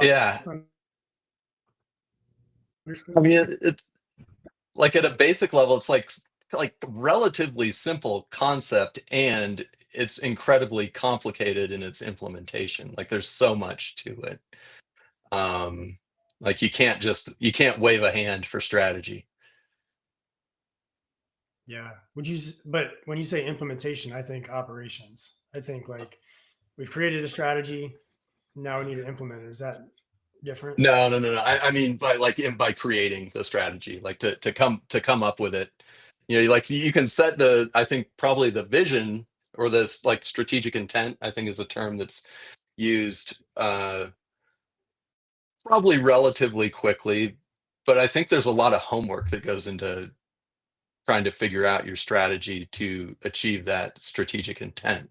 Yeah. I Understand? mean, it's like at a basic level, it's like relatively simple concept, and it's incredibly complicated in its implementation. Like there's so much to it. Um, like you can't wave a hand for strategy. Yeah. But when you say implementation, I think operations. I think like we've created a strategy, now we need to implement it. Is that different? No, no, no, no. I mean by creating the strategy, like to come up with it. You know, like you can set the I think probably the vision or this like strategic intent, I think is a term that's used probably relatively quickly, but I think there's a lot of homework that goes into trying to figure out your strategy to achieve that strategic intent.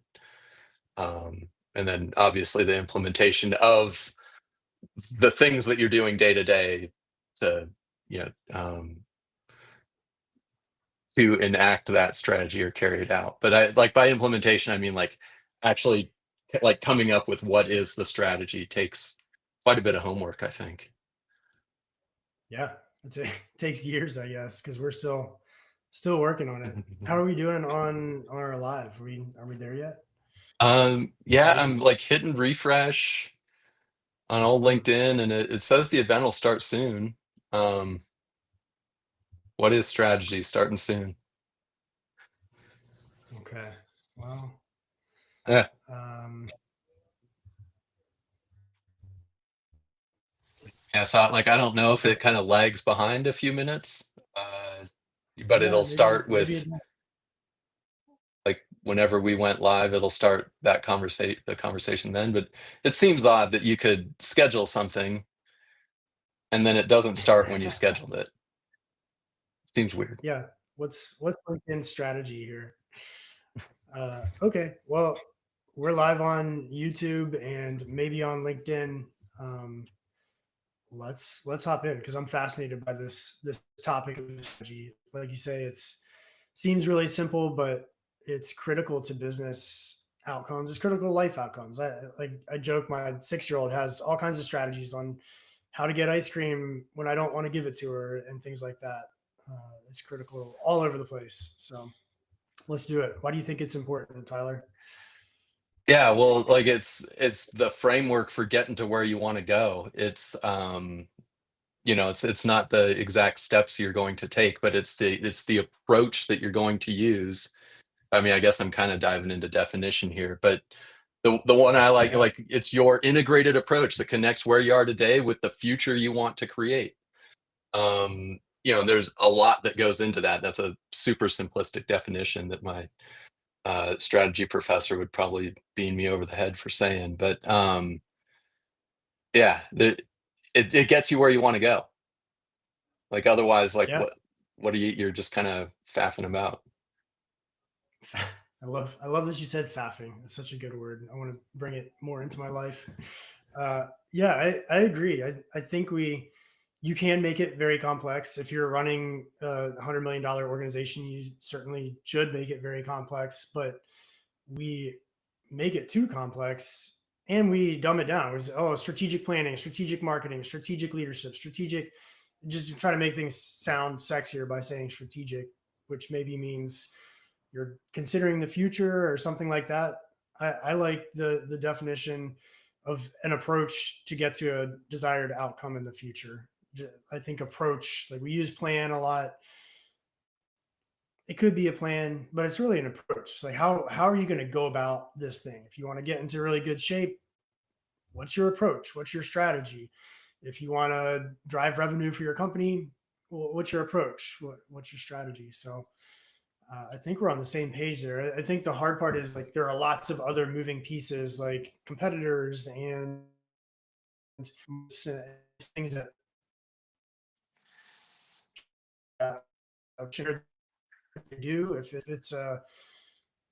And then obviously the implementation of the things that you're doing day to day to, you know, to enact that strategy or carry it out. But I like by implementation, I mean like actually like coming up with what is the strategy takes quite a bit of homework, I think. Yeah. It takes years, I guess, because we're still working on it. How are we doing on our live? Are we there yet? Yeah, Right? I'm like hitting refresh on old Hmm. LinkedIn, and it says the event will start soon. Um, what is strategy starting soon? Okay. Well, Yeah, um, yeah. So like, I don't know if it kind of lags behind a few minutes, uh, but yeah, it'll start maybe it with like whenever we went live, it'll start that conversation then. But it seems odd that you could schedule something and then it doesn't start when you scheduled it. Seems weird. yeah. What's LinkedIn strategy here? Okay. Well, we're live on YouTube and maybe on LinkedIn. Um, let's hop in because I'm fascinated by this topic of strategy. Like you say, it's seems really simple, but it's critical to business outcomes. It's critical to life outcomes. I joke my 6 year old has all kinds of strategies on how to get ice cream when I don't want to give it to her and things like that. It's critical all over the place. So let's do it. Why do you think it's important, Tyler? Yeah, well, like it's the framework for getting to where you want to go. It's you know, it's not the exact steps you're going to take, but it's the approach that you're going to use. I mean, I guess I'm kind of diving into definition here, but the one I like it's your integrated approach that connects where you are today with the future you want to create. You know, there's a lot that goes into that. That's a super simplistic definition that my strategy professor would probably beam me over the head for saying, but yeah, it gets you where you want to go. Like otherwise, like Yeah. what are you're just kind of faffing about. I love that you said faffing. It's such a good word. I want to bring it more into my life. Yeah, I agree. I think you can make it very complex. If you're running a $100 million organization, you certainly should make it very complex. But we make it too complex and we dumb it down. We say, oh, strategic planning, strategic marketing, strategic leadership, strategic. Just try to make things sound sexier by saying strategic, which maybe means you're considering the future or something like that. I like the definition of an approach to get to a desired outcome in the future. I think approach, like we use plan a lot. It could be a plan, but it's really an approach. It's like how are you going to go about this thing? If you want to get into really good shape, what's your approach? What's your strategy? If you want to drive revenue for your company, what's your approach? What's your strategy? So I think we're on the same page there. I think the hard part is like there are lots of other moving pieces like competitors and things that I'm sure they do. If it's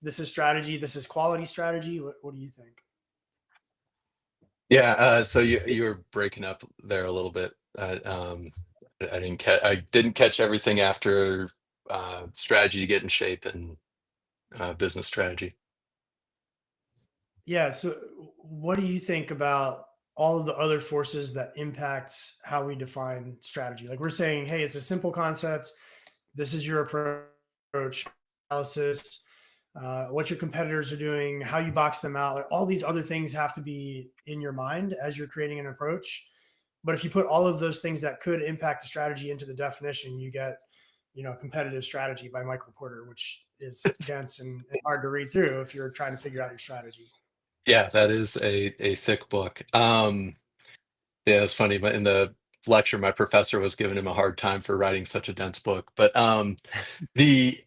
this is strategy, this is quality strategy. What do you think? Yeah, so you were breaking up there a little bit. I didn't catch everything after strategy to get in shape and business strategy. Yeah. So what do you think about? all of the other forces that impacts how we define strategy. Like we're saying, hey, it's a simple concept. This is your approach, analysis, what your competitors are doing, how you box them out. Like all these other things have to be in your mind as you're creating an approach. But if you put all of those things that could impact the strategy into the definition, you get, competitive strategy by Michael Porter, which is dense and hard to read through if you're trying to figure out your strategy. Yeah, that is a thick book. Yeah, it's funny, but in the lecture, my professor was giving him a hard time for writing such a dense book. But the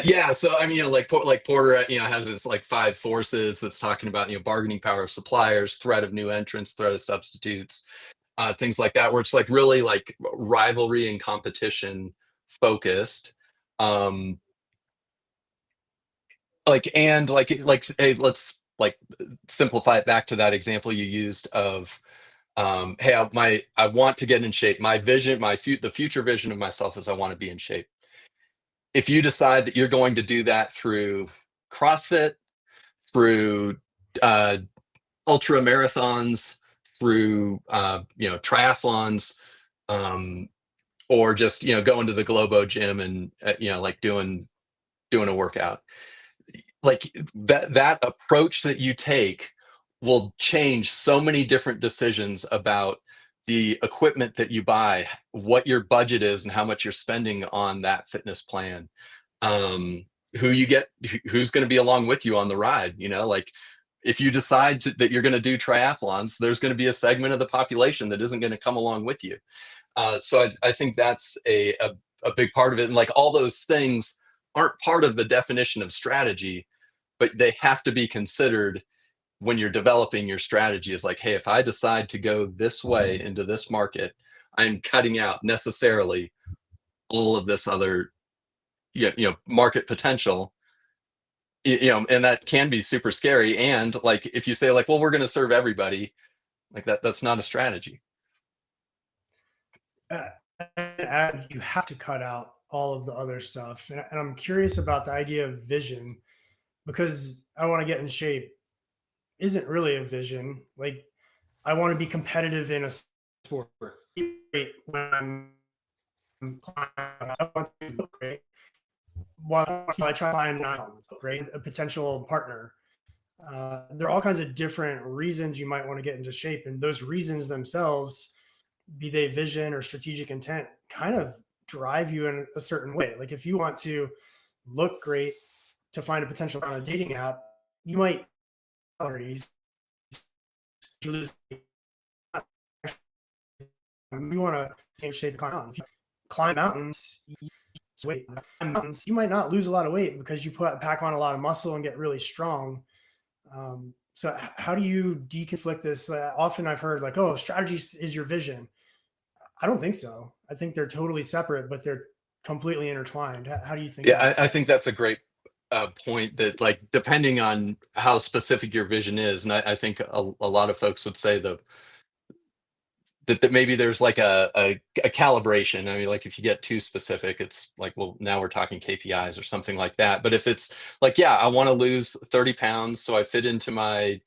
yeah, so I mean, like Porter, has this like five forces that's talking about bargaining power of suppliers, threat of new entrants, threat of substitutes, things like that, where it's like really like rivalry and competition focused. Um, hey, let's like simplify it back to that example you used of hey, I want to get in shape. My vision, the future vision of myself is I want to be in shape. If you decide that you're going to do that through CrossFit, through uh, ultra marathons, through triathlons, um, or just going to the Globo gym and like doing a workout, like that approach that you take will change so many different decisions about the equipment that you buy, what your budget is, and how much you're spending on that fitness plan. Um, who's going to be along with you on the ride. Like if you decide that you're going to do triathlons, there's going to be a segment of the population that isn't going to come along with you. So I think that's a big part of it. And like all those things aren't part of the definition of strategy, but they have to be considered when you're developing your strategy. Is like, hey, if I decide to go this way into this market, I'm cutting out necessarily all of this other market potential. And that can be super scary. And like if you say like, well, we're going to serve everybody, like that's not a strategy. Uh, and you have to cut out all of the other stuff. And I'm curious about the idea of vision because I want to get in shape isn't really a vision. Like I want to be competitive in a sport. When I want to look great. While I try to find a potential partner. There are all kinds of different reasons you might want to get into shape, and those reasons themselves, be they vision or strategic intent, kind of drive you in a certain way. Like if you want to look great to find a potential on a dating app, you might calories. You lose. You want to stay in shape to climb mountains. Climb mountains, weight. Mountains, you might not lose a lot of weight because you pack on a lot of muscle and get really strong. So how do you deconflict this? Often I've heard like, oh, strategy is your vision. I don't think so. I think they're totally separate, but they're completely intertwined. How do you think Yeah, about I that? think that's a great point, that like depending on how specific your vision is, and I think a lot of folks would say that maybe there's like a calibration. I mean, like if you get too specific, it's like, well, now we're talking KPIs or something like that. But if it's like, yeah, I want to lose 30 pounds so I fit into my,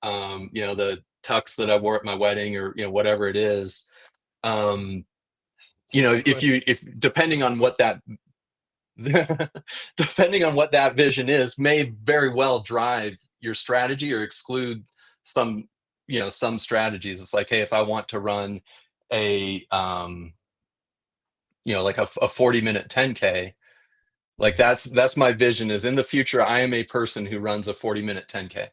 the tux that I wore at my wedding, or whatever it is. Um, It's a great question. if depending on what that depending on what that vision is, may very well drive your strategy or exclude some some strategies. It's like, hey, if I want to run a like a 40-minute 10K, like that's my vision, is in the future I am a person who runs a 40-minute 10K.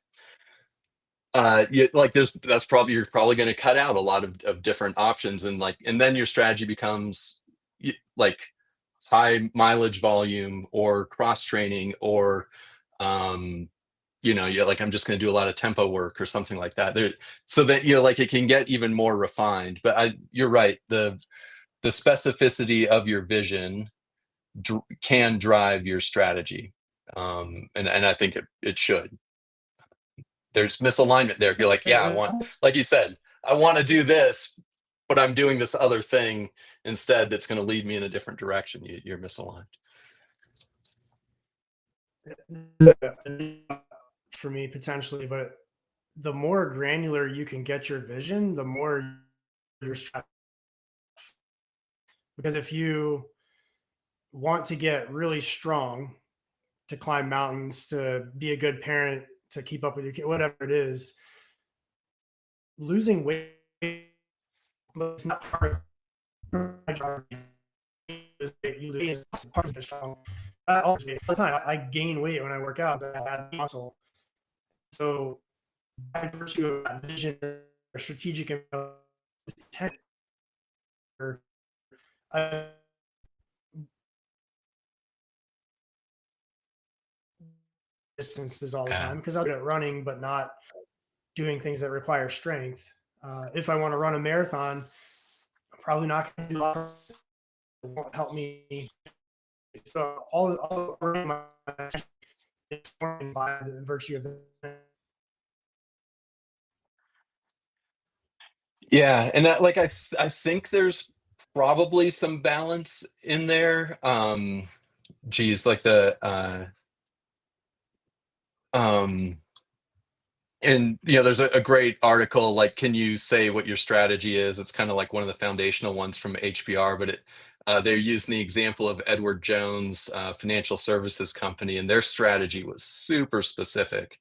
Like that's probably, you're probably going to cut out a lot of different options, and then your strategy becomes like high mileage volume or cross training, or yeah, like I'm just going to do a lot of tempo work or something like that there, so that like it can get even more refined. But you're right, the specificity of your vision can drive your strategy. And I think it should. There's misalignment there if you're like, yeah, I want, like you said, I want to do this, but I'm doing this other thing instead that's going to lead me in a different direction. You're misaligned. For me potentially, but the more granular you can get your vision, the more your strategy. Because if you want to get really strong, to climb mountains, to be a good parent, to keep up with your kid, whatever it is, losing weight is not part of my job. You lose part of it strong. All the time, I gain weight when I work out. I add muscle. So by virtue of that vision or strategic intent, I distances all the Yeah. time because I'll get running, but not doing things that require strength. If I want to run a marathon, I'm probably not going to do a lot. It won't help me. So all my is formed by the virtue of Yeah, and that, like I think there's probably some balance in there. Geez, like the um and there's a great article, like, can you say what your strategy is? It's kind of like one of the foundational ones from HBR, but they're using the example of Edward Jones financial services company, and their strategy was super specific.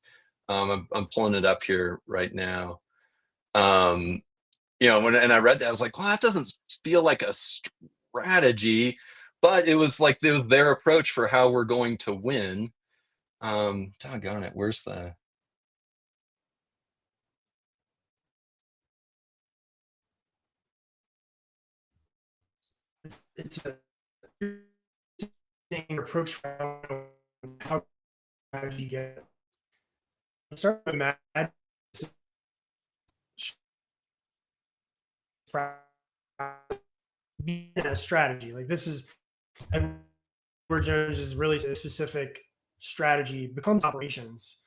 I'm pulling it up here right now. um and I read that, I was like, well, that doesn't feel like a strategy, but it was their approach for how we're going to win. Doggone it, where's the it's a approach for how you get start with mad a strategy. Like this is Edward Jones is really a specific strategy becomes operations,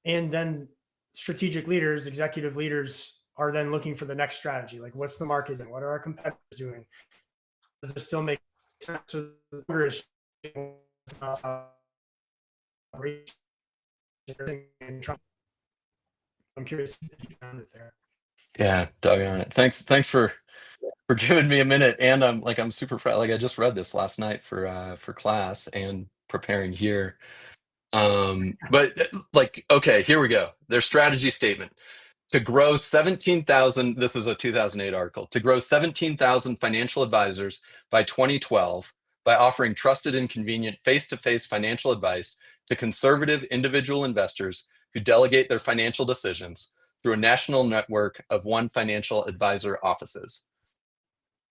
and then strategic leaders, executive leaders are then looking for the next strategy. Like what's the market doing? What are our competitors doing? Does it still make sense? So I'm curious if you found it there. Yeah, doggone it. Thanks for giving me a minute. And I'm super proud. Like, I just read this last night for class and preparing here. But like, okay, here we go. Their strategy statement: to grow 17,000, this is a 2008 article, to grow 17,000 financial advisors by 2012 by offering trusted and convenient face-to-face financial advice to conservative individual investors who delegate their financial decisions through a national network of one financial advisor offices.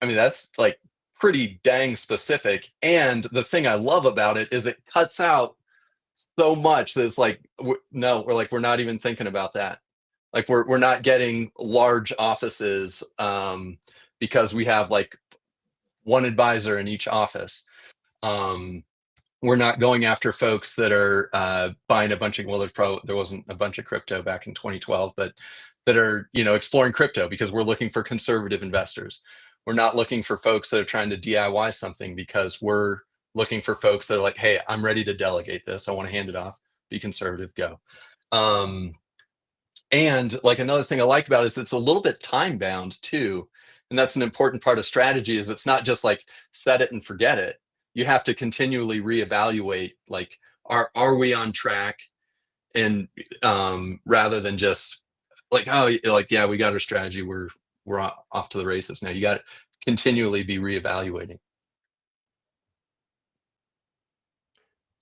I mean, that's like pretty dang specific. And the thing I love about it is it cuts out so much that it's like, no, we're not even thinking about that. Like we're not getting large offices because we have like one advisor in each office. Um, we're not going after folks that are buying a bunch of, well, there wasn't a bunch of crypto back in 2012, but that are exploring crypto because we're looking for conservative investors. We're not looking for folks that are trying to DIY something because we're looking for folks that are like, hey, I'm ready to delegate this. I want to hand it off. Be conservative. Go. Um, and like another thing I like about it is it's a little bit time bound too. And that's an important part of strategy, is it's not just like set it and forget it. You have to continually reevaluate, like, are we on track? And rather than just like, oh, like, yeah, we got our strategy, we're off to the races now. You got to continually be reevaluating.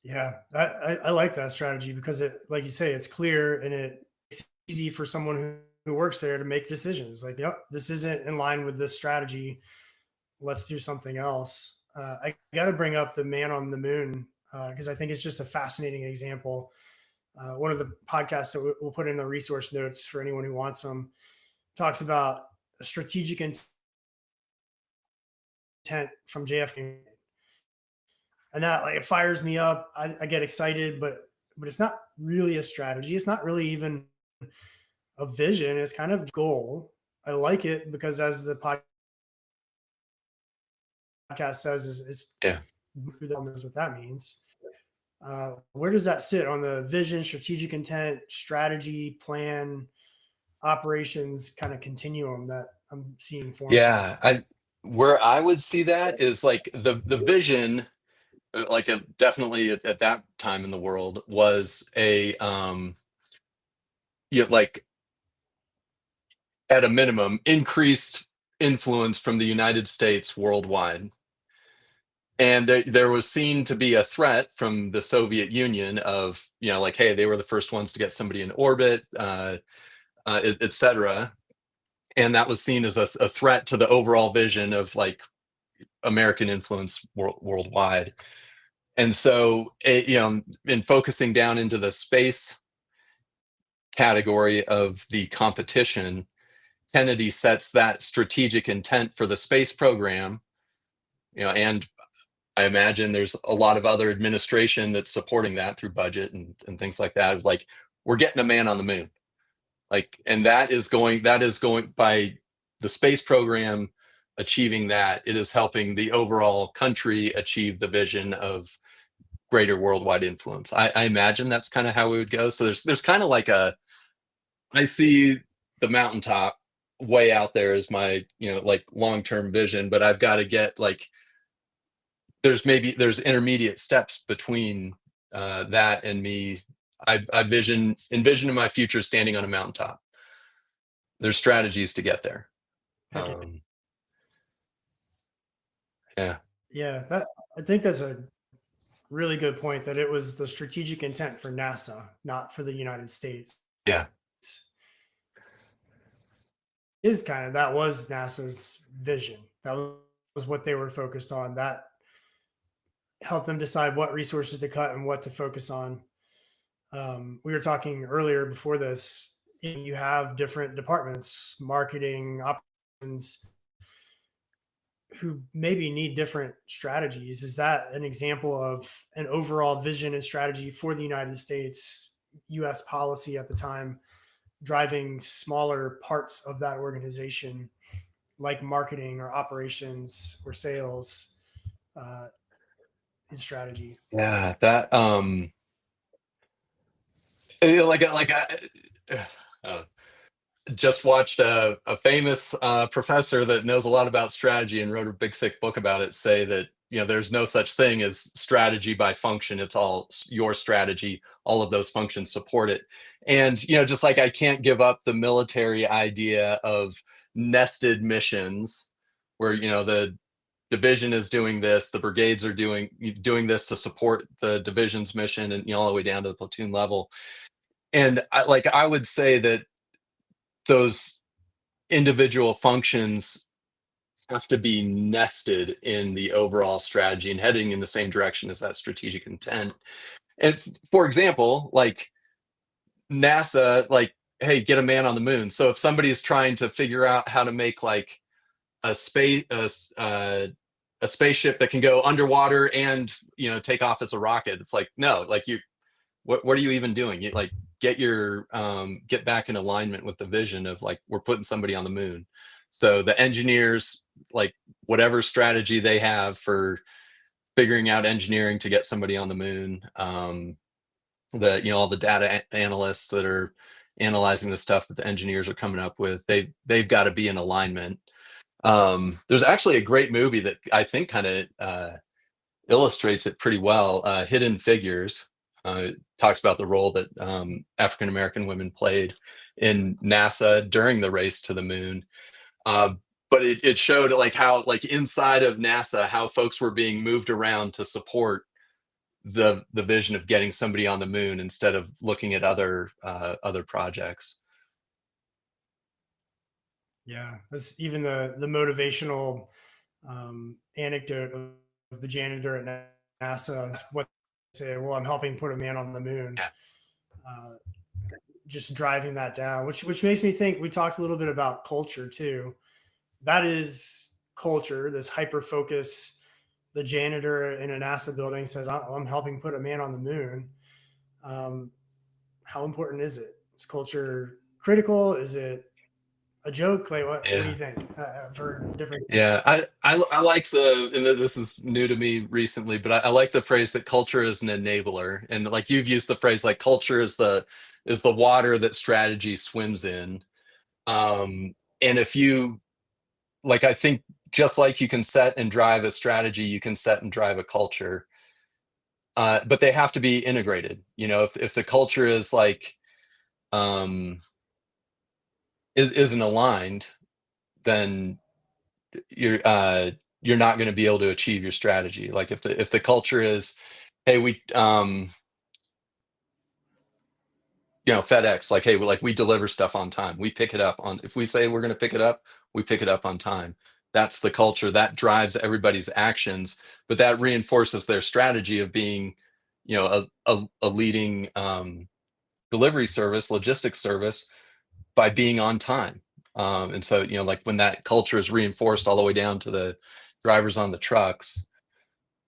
Yeah, I like that strategy because it, like you say, it's clear and it's easy for someone who works there to make decisions. Like, yep, this isn't in line with this strategy. Let's do something else. I got to bring up the Man on the Moon because I think it's just a fascinating example. One of the podcasts that we'll put in the resource notes for anyone who wants them talks about a strategic intent from JFK, and that like it fires me up. I get excited, but it's not really a strategy. It's not really even a vision. It's kind of goal. I like it because as the podcast says, is Yeah. who the hell knows what that means. Where does that sit on the vision, strategic intent, strategy, plan? operations kind of continuum that I'm seeing forming. Yeah, I where I would see that is like the vision, like definitely at that time in the world was a like at a minimum increased influence from the United States worldwide. And there was seen to be a threat from the Soviet Union of, like, hey, they were the first ones to get somebody in orbit, et cetera. And that was seen as a threat to the overall vision of like American influence worldwide. And so, in focusing down into the space category of the competition, Kennedy sets that strategic intent for the space program, and I imagine there's a lot of other administration that's supporting that through budget and things like that. Like, we're getting a man on the moon. Like, and that is going by the space program achieving that, it is helping the overall country achieve the vision of greater worldwide influence. I imagine that's kind of how it would go. So there's kind of like I see the mountaintop way out there as my, like long-term vision, but I've got to get like there's intermediate steps between that and me. I envision in my future standing on a mountaintop. There's strategies to get there. Heck yeah. Um, yeah, Yeah, that I think that's a really good point that it was the strategic intent for NASA, not for the United States. yeah, Is kind of that was NASA's vision. That was what they were focused on. That helped them decide what resources to cut and what to focus on. We were talking earlier before this. You have different departments, marketing, operations, who maybe need different strategies. Is that an example of an overall vision and strategy for the United States, US policy at the time, driving smaller parts of that organization, like marketing or operations or sales and strategy? yeah. That uh, just watched a famous professor that knows a lot about strategy and wrote a big thick book about it say that there's no such thing as strategy by function. It's all your strategy. All of those functions support it. And just like I can't give up the military idea of nested missions where the division is doing this, the brigades are doing this to support the division's mission, and all the way down to the platoon level. And I would say that those individual functions have to be nested in the overall strategy and heading in the same direction as that strategic intent. And for example, like NASA, like, hey, get a man on the moon. So if somebody's trying to figure out how to make like a space a spaceship that can go underwater and take off as a rocket, it's like, no, like what are you even doing? You like get back in alignment with the vision of like, we're putting somebody on the moon. So the engineers, like whatever strategy they have for figuring out engineering to get somebody on the moon, all the data analysts that are analyzing the stuff that the engineers are coming up with, they've got to be in alignment. There's actually a great movie that I think kind of illustrates it pretty well. Hidden Figures talks about the role that African American women played in NASA during the race to the moon. But it showed like how, like inside of NASA, how folks were being moved around to support the vision of getting somebody on the moon instead of looking at other projects. Yeah, that's even the motivational anecdote of the janitor at NASA. What they say, well, I'm helping put a man on the moon. Yeah. Just driving that down, which makes me think. We talked a little bit about culture too. That is culture. This hyper focus. The janitor in a NASA building says, "I'm helping put a man on the moon." How important is it? Is culture critical? Is it a joke? Like, what do you think? For different Yeah, things. I like and this is new to me recently, but I like the phrase that culture is an enabler, and like you've used the phrase like culture is the water that strategy swims in. And if you like, I think just like you can set and drive a strategy, you can set and drive a culture. But they have to be integrated. You know, if the culture is like um, isn't aligned, then you're not going to be able to achieve your strategy. Like if the culture is, hey, we FedEx, like, hey, we deliver stuff on time. We pick it up on, if we say we're going to pick it up, we pick it up on time. That's the culture that drives everybody's actions, but that reinforces their strategy of being, a leading delivery service, logistics service, by being on time. And so, like when that culture is reinforced all the way down to the drivers on the trucks,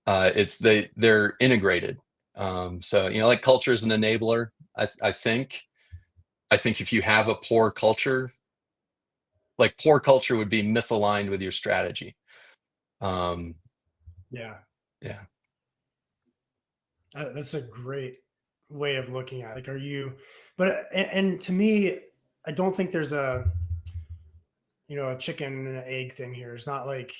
they're integrated. So, like culture is an enabler. I think. I think if you have a poor culture, like poor culture would be misaligned with your strategy. Um, Yeah, yeah. that's a great way of looking at it. Like, are you, but, and to me, I don't think there's a chicken and an egg thing here. It's not like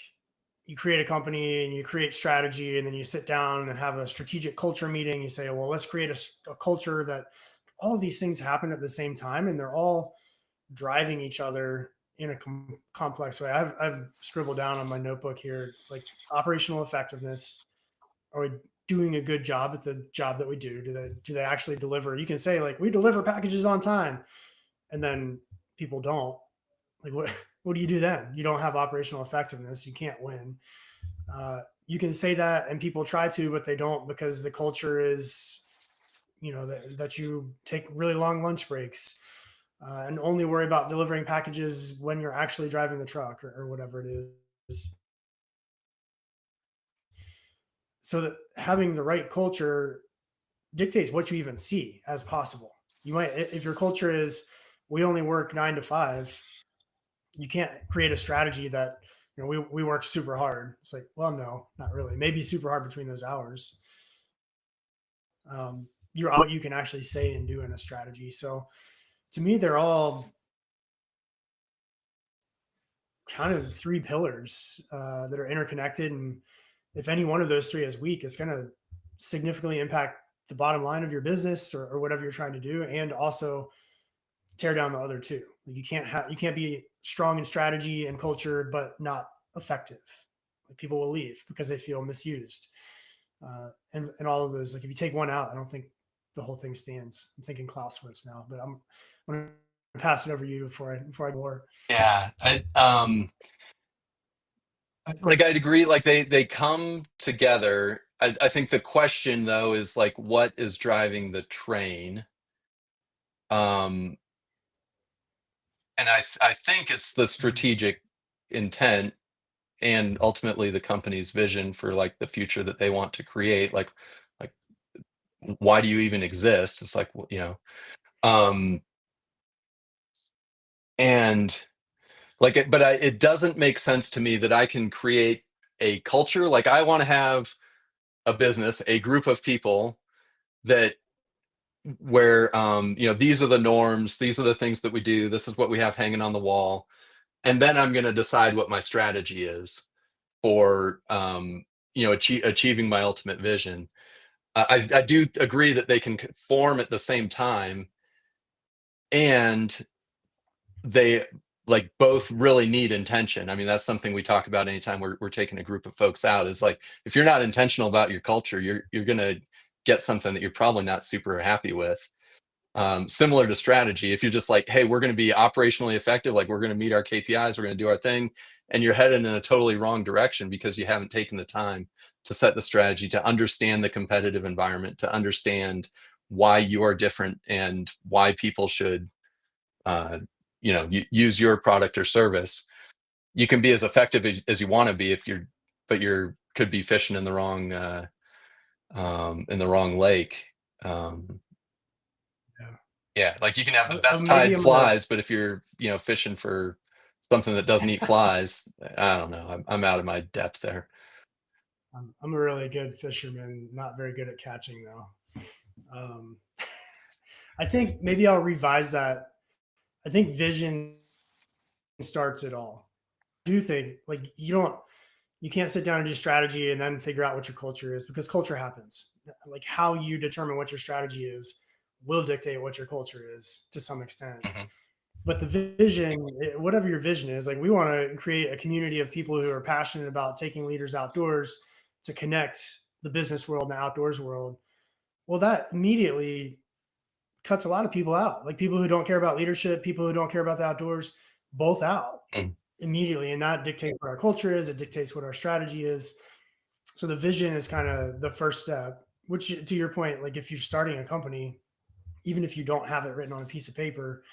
you create a company and you create strategy and then you sit down and have a strategic culture meeting. You say, well, let's create a culture that all of these things happen at the same time and they're all driving each other in a complex way. I've scribbled down on my notebook here, like operational effectiveness. Are we doing a good job at the job that we do? Do they actually deliver? You can say like, we deliver packages on time, and then people don't. Like, what do you do then? You don't have operational effectiveness. You can't win. You can say that and people try to, but they don't, because the culture is, that you take really long lunch breaks, and only worry about delivering packages when you're actually driving the truck, or whatever it is. So that having the right culture dictates what you even see as possible. You might, if your culture is, we only work 9 to 5, you can't create a strategy that, we work super hard. It's like, well, no, not really. Maybe super hard between those hours. You're what you can actually say and do in a strategy. So to me, they're all kind of three pillars that are interconnected. And if any one of those three is weak, it's going to significantly impact the bottom line of your business, or whatever you're trying to do, and also tear down the other two. Like, you can't be strong in strategy and culture but not effective. Like, people will leave because they feel misused, and all of those. Like, if you take one out, I don't think the whole thing stands. I'm thinking Clausewitz now, but I'm going to pass it over to you before I go more. Yeah. I'd agree. Like they come together. I think the question though is like, what is driving the train? Um, and I think it's the Mhm. strategic intent and ultimately the company's vision for like the future that they want to create. Like why do you even exist? It's like, um, and like it doesn't make sense to me that I can create a culture. Like I want to have a business, a group of people that where these are the norms, these are the things that we do, this is what we have hanging on the wall, and then I'm going to decide what my strategy is for achieving my ultimate vision. I do agree that they can form at the same time, and they like both really need intention. I mean, that's something we talk about anytime we're taking a group of folks out, is like, if you're not intentional about your culture, you're going to get something that you're probably not super happy with. Similar to strategy, if you're just like, hey, we're going to be operationally effective, like we're going to meet our KPIs, we're going to do our thing, and you're headed in a totally wrong direction because you haven't taken the time to set the strategy, to understand the competitive environment, to understand why you are different and why people should uh, use your product or service. You can be as effective as you want to be if you're could be fishing in the wrong lake. um, Yeah. Yeah, like you can have the best Maybe tide I'm gonna. flies, but if you're, fishing for something that doesn't eat flies, I don't know. I'm out of my depth there. I'm a really good fisherman, not very good at catching though. Um, I think maybe I'll revise that. I think vision. starts it all. I do think like you can't sit down and do strategy and then figure out what your culture is, because culture happens. Like how you determine what your strategy is will dictate what your culture is to some extent. Mhm. But the vision, whatever your vision is, like we want to create a community of people who are passionate about taking leaders outdoors to connect the business world and the outdoors world. Well, that immediately cuts a lot of people out, like people who don't care about leadership, people who don't care about the outdoors, both out Mm. immediately. And that dictates what our culture is. It dictates what our strategy is. So the vision is kind of the first step, which to your point, like if you're starting a company, even if you don't have it written on a piece of paper,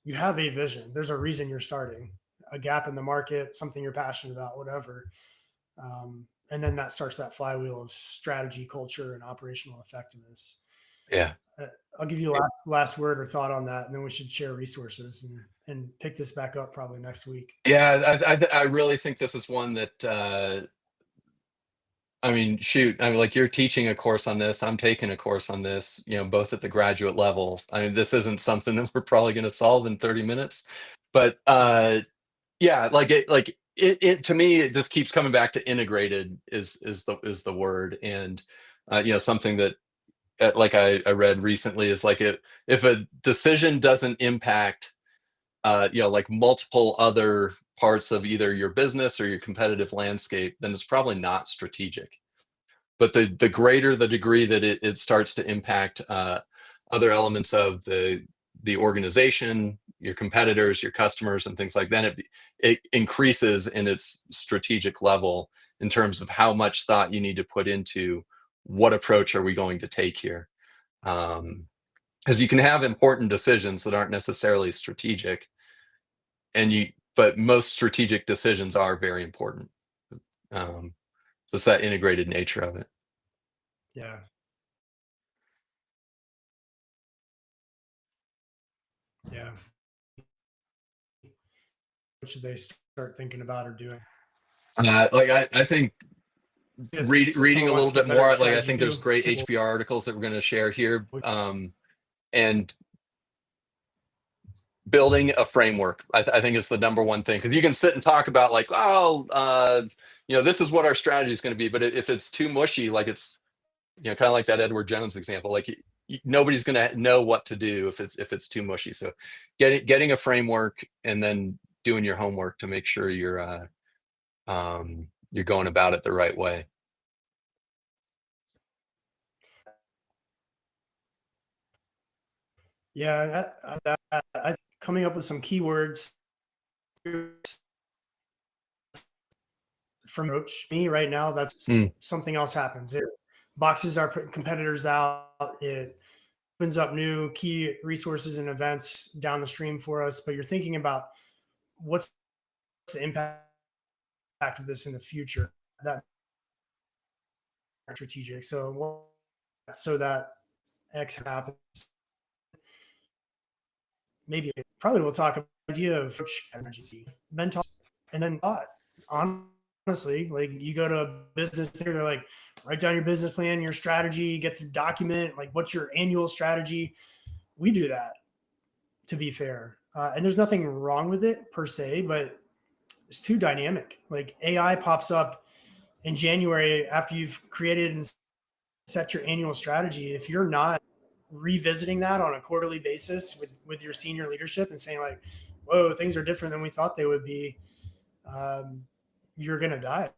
you have a vision. There's a reason you're starting, a gap in the market, something you're passionate about, whatever. And then that starts that flywheel of strategy, culture, and operational effectiveness. Yeah. Uh, I'll give you a last word or thought on that, and then we should share resources and pick this back up probably next week. Yeah, I really think this is one that, I mean, shoot, I mean, like, you're teaching a course on this, I'm taking a course on this, both at the graduate level. I mean, this isn't something that we're probably gonna solve in 30 minutes, but, yeah, it to me, this keeps coming back to integrated is the word, and, something that, like I read recently is like, if a decision doesn't impact, like multiple other parts of either your business or your competitive landscape, then it's probably not strategic. But the greater the degree that it starts to impact, other elements of the organization, your competitors, your customers, and things like that, it increases in its strategic level in terms of how much thought you need to put into what approach are we going to take here. Because you can have important decisions that aren't necessarily strategic, but most strategic decisions are very important. Um, so it's that integrated nature of it. Yeah. Yeah. What should they start thinking about or doing? Like I think If reading someone a wants little to get bit better at more. Like I strategy think there's too, great simple. HBR articles that we're going to share here, and building a framework. I think is the number one thing, because you can sit and talk about like, oh, this is what our strategy is going to be, but if it's too mushy, like it's kind of like that Edward Jones example, like nobody's going to know what to do if it's too mushy. So getting a framework and then doing your homework to make sure you're going about it the right way. Yeah, coming up with some keywords from coach me right now. That's Mm, something else happens. It boxes our competitors out. It opens up new key resources and events down the stream for us. But you're thinking about what's the impact of this in the future. That strategic. So that X happens. Maybe probably we'll talk about the idea of emergency, then talk, and then thought. Honestly, like you go to a business there, they're like, write down your business plan, your strategy, get the document, like what's your annual strategy. We do that, to be fair, and there's nothing wrong with it per se, but it's too dynamic. Like AI pops up in January after you've created and set your annual strategy. If you're not revisiting that on a quarterly basis with your senior leadership and saying like, whoa, things are different than we thought they would be, um, you're going to die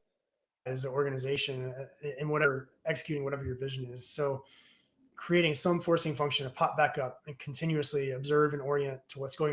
as an organization in whatever, executing whatever your vision is. So creating some forcing function to pop back up and continuously observe and orient to what's going on